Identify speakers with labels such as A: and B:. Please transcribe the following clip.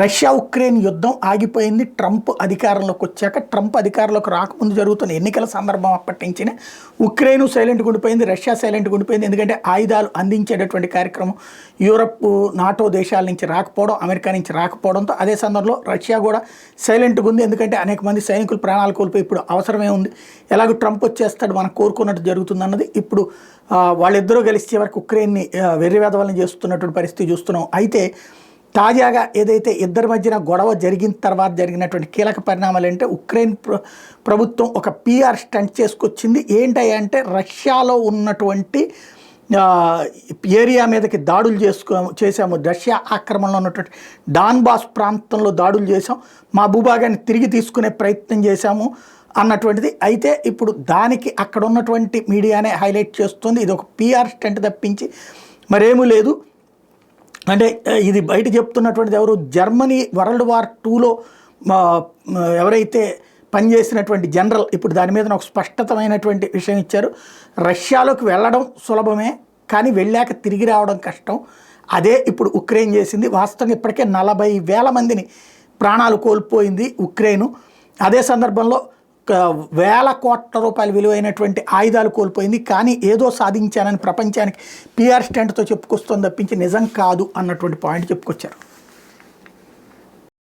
A: Russia Ukraine యుద్ధం ఆగిపోయింది. Trump అధికారంలోకి వచ్చాక. ట్రంప్ అధికారంలోకి రాకముందు జరుగుతున్న ఎన్నికల సందర్భం అప్పటి నుంచినే ఉక్రెయిన్ సైలెంట్గా ఉండిపోయింది, రష్యా సైలెంట్గా ఉండిపోయింది. ఎందుకంటే ఆయుధాలు అందించేటటువంటి కార్యక్రమం యూరప్, నాటో దేశాల నుంచి రాకపోవడం, అమెరికా నుంచి రాకపోవడంతో అదే సందర్భంలో రష్యా కూడా సైలెంట్గా ఉంది. ఎందుకంటే అనేక మంది సైనికులు ప్రాణాలు కోల్పోయి ఇప్పుడు అవసరమే ఉంది, ఎలాగో ట్రంప్ వచ్చేస్తాడు మనం కోరుకున్నట్టు జరుగుతుందన్నది. ఇప్పుడు వాళ్ళిద్దరూ కలిసి చివరికి ఉక్రెయిన్ని వెర్రివేదవలను చేస్తున్నటువంటి పరిస్థితి చూస్తున్నాం. అయితే తాజాగా ఏదైతే ఇద్దరి మధ్యన గొడవ జరిగిన తర్వాత జరిగినటువంటి కీలక పరిణామాలు అంటే ఉక్రెయిన్ ప్రభుత్వం ఒక పిఆర్ స్టంట్ చేసుకొచ్చింది. ఏంటంటే రష్యాలో ఉన్నటువంటి ఏరియా మీదకి దాడులు చేశాము, రష్యా ఆక్రమణలో ఉన్నటువంటి డాన్బాస్ ప్రాంతంలో దాడులు చేసాం, మా భూభాగాన్ని తిరిగి తీసుకునే ప్రయత్నం చేశాము అన్నటువంటిది. అయితే ఇప్పుడు దానికి అక్కడ ఉన్నటువంటి మీడియానే హైలైట్ చేస్తుంది. ఇది ఒక పిఆర్ స్టంట్ తప్పించి మరేమీ లేదు. అంటే ఇది బయట చెప్తున్నటువంటిది ఎవరు, జర్మనీ వరల్డ్ వార్ 2లో ఎవరైతే పనిచేసినటువంటి జనరల్ ఇప్పుడు దాని మీద ఒక స్పష్టతమైనటువంటి విషయం ఇచ్చారు. రష్యాలోకి వెళ్ళడం సులభమే, కానీ వెళ్ళాక తిరిగి రావడం కష్టం. అదే ఇప్పుడు ఉక్రెయిన్ చేసింది. వాస్తవంగా ఇప్పటికే 40,000 మందిని ప్రాణాలు కోల్పోయింది ఉక్రెయిన్. అదే సందర్భంలో వేల కోట్ల రూపాయల విలువైనటువంటి ఆయుధాలు కోల్పోయింది. కానీ ఏదో సాధించానని ప్రపంచానికి పిఆర్ స్టంట్తో చెప్పుకొస్తుంది తప్పించి నిజం కాదు అన్నటువంటి పాయింట్ చెప్పుకొచ్చారు.